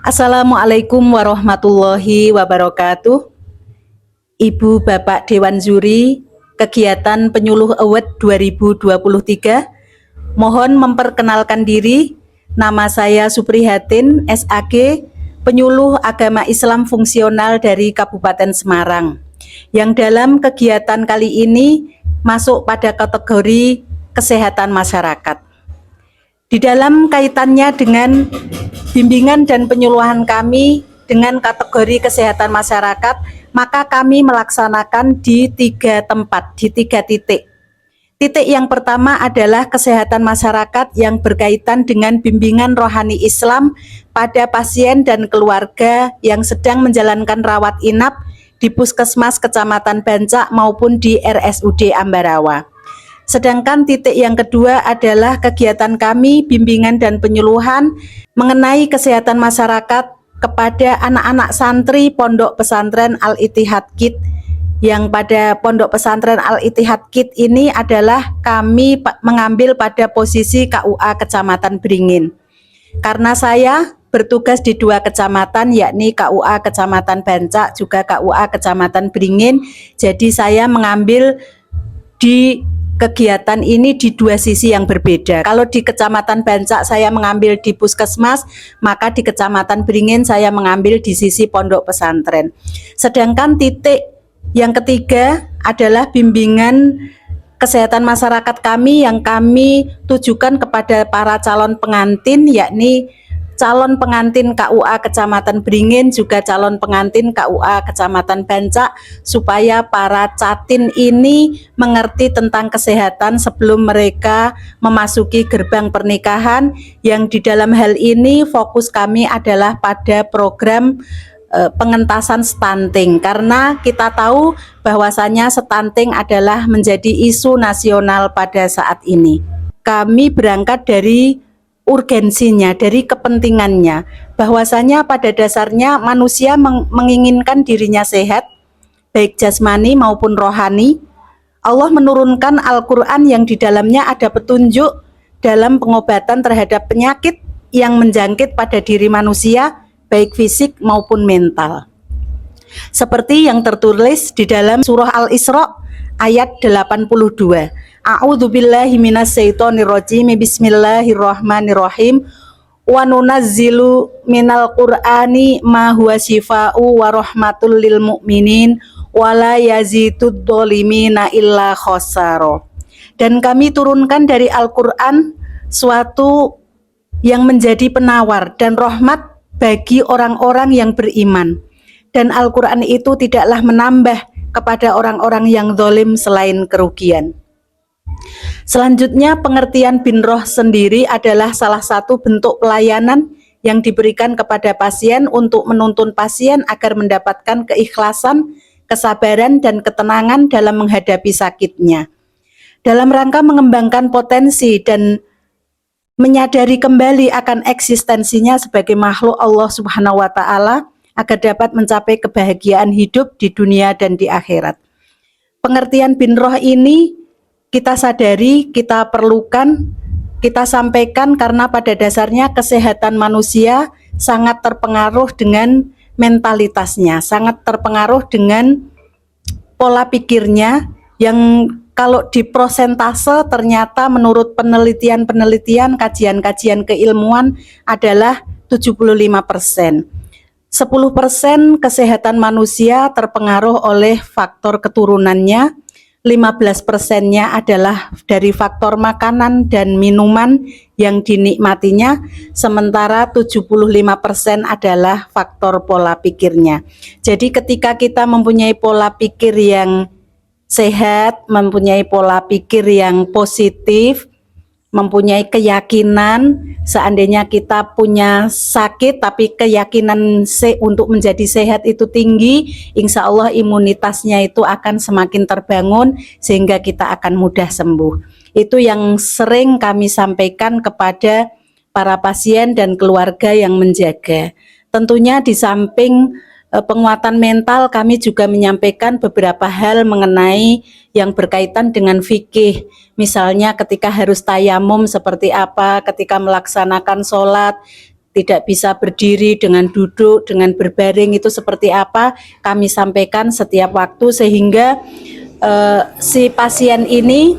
Assalamualaikum warahmatullahi wabarakatuh. Ibu Bapak Dewan Juri, kegiatan Penyuluh Award 2023. Mohon memperkenalkan diri. Nama saya Suprihatin, SAG, Penyuluh Agama Islam Fungsional dari Kabupaten Semarang. Yang dalam kegiatan kali ini masuk pada kategori kesehatan masyarakat. Di dalam kaitannya dengan bimbingan dan penyuluhan kami dengan kategori kesehatan masyarakat, maka kami melaksanakan di 3 tempat, di 3 titik. Titik yang pertama adalah kesehatan masyarakat yang berkaitan dengan bimbingan rohani Islam pada pasien dan keluarga yang sedang menjalankan rawat inap di Puskesmas Kecamatan Bancak maupun di RSUD Ambarawa. Sedangkan titik yang kedua adalah kegiatan kami bimbingan dan penyuluhan mengenai kesehatan masyarakat kepada anak-anak santri Pondok Pesantren Al-Ittihad KID, yang pada Pondok Pesantren Al-Ittihad KID ini adalah kami mengambil pada posisi KUA Kecamatan Beringin. Karena saya bertugas di 2 kecamatan, yakni KUA Kecamatan Bancak juga KUA Kecamatan Beringin, jadi saya mengambil di kegiatan ini di 2 sisi yang berbeda. Kalau di Kecamatan Bancak saya mengambil di Puskesmas, maka di Kecamatan Beringin saya mengambil di sisi pondok pesantren. Sedangkan titik yang ketiga adalah bimbingan kesehatan masyarakat kami yang kami tujukan kepada para calon pengantin, yakni calon pengantin KUA Kecamatan Beringin juga calon pengantin KUA Kecamatan Bancak, supaya para catin ini mengerti tentang kesehatan sebelum mereka memasuki gerbang pernikahan, yang di dalam hal ini fokus kami adalah pada program pengentasan stunting, karena kita tahu bahwasanya stunting adalah menjadi isu nasional pada saat ini. Kami berangkat dari urgensinya, dari kepentingannya, bahwasanya pada dasarnya manusia menginginkan dirinya sehat, baik jasmani maupun rohani. Allah menurunkan Al-Quran yang di dalamnya ada petunjuk dalam pengobatan terhadap penyakit yang menjangkit pada diri manusia, baik fisik maupun mental. Seperti yang tertulis di dalam surah Al-Isra ayat 82. A'udzubillahi minasyaitonirrajim. Bismillahirrahmanirrahim. Wa nunazzilu minal qur'ani ma huwa syifa'u wa rahmatul lil mu'minin wa la yazidud dzalimina illa khosaro. Dan kami turunkan dari Al-Qur'an suatu yang menjadi penawar dan rahmat bagi orang-orang yang beriman. Dan Al-Qur'an itu tidaklah menambah kepada orang-orang yang zalim selain kerugian. Selanjutnya, pengertian bin roh sendiri adalah salah satu bentuk pelayanan yang diberikan kepada pasien untuk menuntun pasien agar mendapatkan keikhlasan, kesabaran, dan ketenangan dalam menghadapi sakitnya. Dalam rangka mengembangkan potensi dan menyadari kembali akan eksistensinya sebagai makhluk Allah Subhanahu wa Ta'ala, agar dapat mencapai kebahagiaan hidup di dunia dan di akhirat. Pengertian bin roh ini kita sadari, kita perlukan, kita sampaikan karena pada dasarnya kesehatan manusia sangat terpengaruh dengan mentalitasnya, sangat terpengaruh dengan pola pikirnya, yang kalau di prosentase ternyata menurut penelitian-penelitian, kajian-kajian keilmuan adalah 75%. 10% kesehatan manusia terpengaruh oleh faktor keturunannya, 15%-nya adalah dari faktor makanan dan minuman yang dinikmatinya, sementara 75% adalah faktor pola pikirnya. Jadi ketika kita mempunyai pola pikir yang sehat, mempunyai pola pikir yang positif, mempunyai keyakinan, seandainya kita punya sakit tapi keyakinan untuk menjadi sehat itu tinggi, insya Allah imunitasnya itu akan semakin terbangun sehingga kita akan mudah sembuh. Itu yang sering kami sampaikan kepada para pasien dan keluarga yang menjaga. Tentunya di samping penguatan mental, kami juga menyampaikan beberapa hal mengenai yang berkaitan dengan fikih. Misalnya ketika harus tayamum seperti apa, ketika melaksanakan sholat tidak bisa berdiri, dengan duduk, dengan berbaring itu seperti apa, kami sampaikan setiap waktu sehingga si pasien ini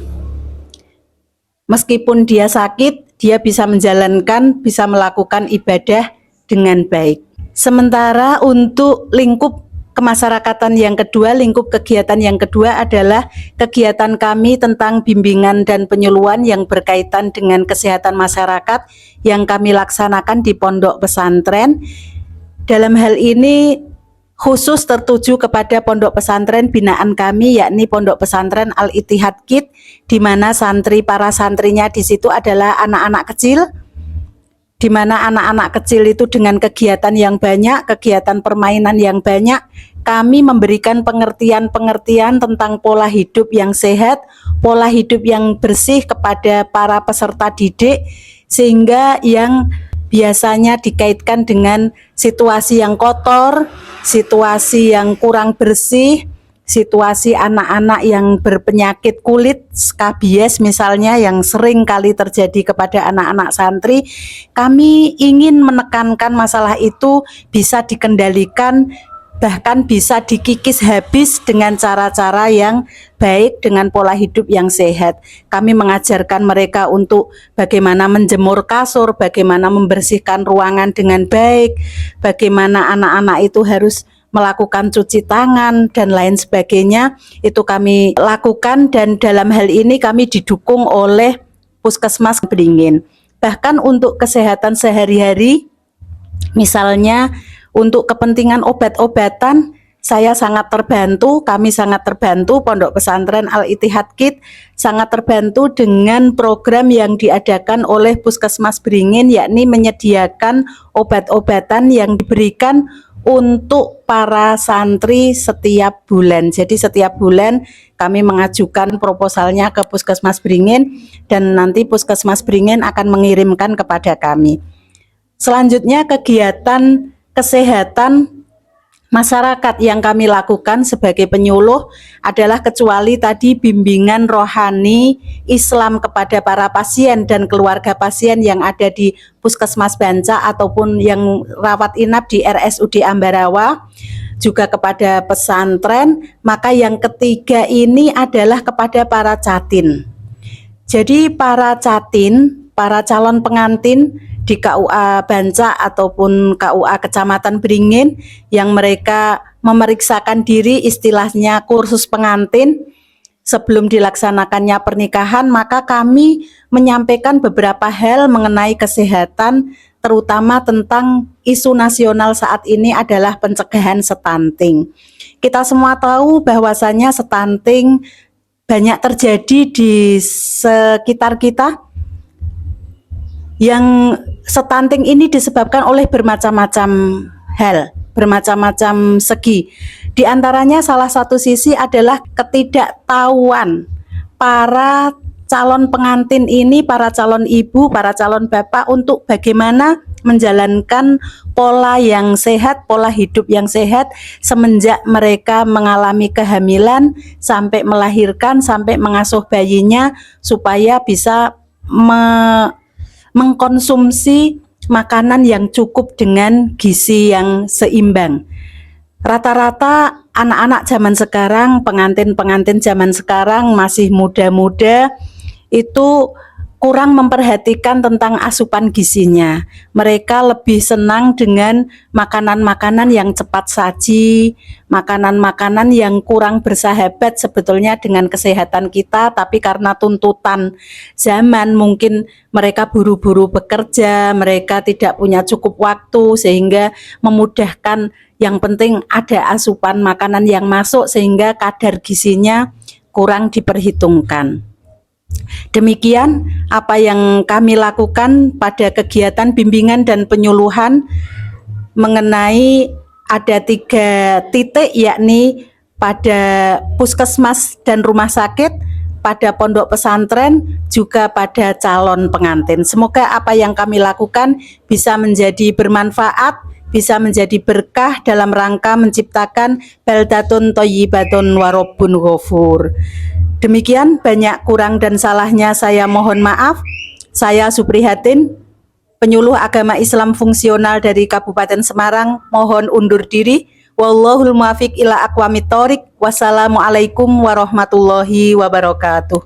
meskipun dia sakit, dia bisa menjalankan, bisa melakukan ibadah dengan baik. Sementara untuk lingkup kemasyarakatan yang kedua, lingkup kegiatan yang kedua adalah kegiatan kami tentang bimbingan dan penyuluhan yang berkaitan dengan kesehatan masyarakat yang kami laksanakan di pondok pesantren. Dalam hal ini khusus tertuju kepada pondok pesantren binaan kami, yakni Pondok Pesantren Al-Ittihad KID, di mana para santrinya di situ adalah anak-anak kecil, di mana anak-anak kecil itu dengan kegiatan yang banyak, kegiatan permainan yang banyak, kami memberikan pengertian-pengertian tentang pola hidup yang sehat, pola hidup yang bersih kepada para peserta didik, sehingga yang biasanya dikaitkan dengan situasi yang kotor, situasi yang kurang bersih, situasi anak-anak yang berpenyakit kulit, skabies misalnya yang sering kali terjadi kepada anak-anak santri, kami ingin menekankan masalah itu bisa dikendalikan, bahkan bisa dikikis habis dengan cara-cara yang baik, dengan pola hidup yang sehat. Kami mengajarkan mereka untuk bagaimana menjemur kasur, bagaimana membersihkan ruangan dengan baik, bagaimana anak-anak itu harus melakukan cuci tangan dan lain sebagainya. Itu kami lakukan, dan dalam hal ini kami didukung oleh Puskesmas Beringin. Bahkan untuk kesehatan sehari-hari, misalnya untuk kepentingan obat-obatan, saya sangat terbantu, kami sangat terbantu, Pondok Pesantren Al-Ittihad KID sangat terbantu dengan program yang diadakan oleh Puskesmas Beringin, yakni menyediakan obat-obatan yang diberikan untuk para santri setiap bulan. Jadi setiap bulan kami mengajukan proposalnya ke Puskesmas Beringin, dan nanti Puskesmas Beringin akan mengirimkan kepada kami. Selanjutnya kegiatan kesehatan masyarakat yang kami lakukan sebagai penyuluh adalah, kecuali tadi bimbingan rohani Islam kepada para pasien dan keluarga pasien yang ada di Puskesmas Banca ataupun yang rawat inap di RSUD Ambarawa, juga kepada pesantren, maka yang ketiga ini adalah kepada para catin. Jadi para catin, para calon pengantin di KUA Banca ataupun KUA Kecamatan Beringin yang mereka memeriksakan diri, istilahnya kursus pengantin, sebelum dilaksanakannya pernikahan, maka kami menyampaikan beberapa hal mengenai kesehatan, terutama tentang isu nasional saat ini adalah pencegahan stunting. Kita semua tahu bahwasannya stunting banyak terjadi di sekitar kita. Yang stunting ini disebabkan oleh bermacam-macam hal, bermacam-macam segi. Di antaranya salah satu sisi adalah ketidaktahuan para calon pengantin ini, para calon ibu, para calon bapak untuk bagaimana menjalankan pola yang sehat, pola hidup yang sehat semenjak mereka mengalami kehamilan sampai melahirkan, sampai mengasuh bayinya, supaya bisa mengkonsumsi makanan yang cukup dengan gizi yang seimbang. Rata-rata anak-anak zaman sekarang, pengantin-pengantin zaman sekarang masih muda-muda, itu kurang memperhatikan tentang asupan gizinya. Mereka lebih senang dengan makanan-makanan yang cepat saji, makanan-makanan yang kurang bersahabat sebetulnya dengan kesehatan kita, tapi karena tuntutan zaman mungkin mereka buru-buru bekerja, mereka tidak punya cukup waktu sehingga memudahkan, yang penting ada asupan makanan yang masuk sehingga kadar gizinya kurang diperhitungkan. Demikian apa yang kami lakukan pada kegiatan bimbingan dan penyuluhan mengenai ada 3 titik, yakni pada puskesmas dan rumah sakit, pada pondok pesantren, juga pada calon pengantin. Semoga apa yang kami lakukan bisa menjadi bermanfaat, bisa menjadi berkah dalam rangka menciptakan baldatun thayyibatun wa rabbun ghafur. Demikian, banyak kurang dan salahnya saya mohon maaf. Saya Suprihatin. penyuluh agama Islam fungsional dari Kabupaten Semarang, mohon undur diri. Wallahul muwaffiq ila aqwamit thoriq. Wassalamualaikum warahmatullahi wabarakatuh.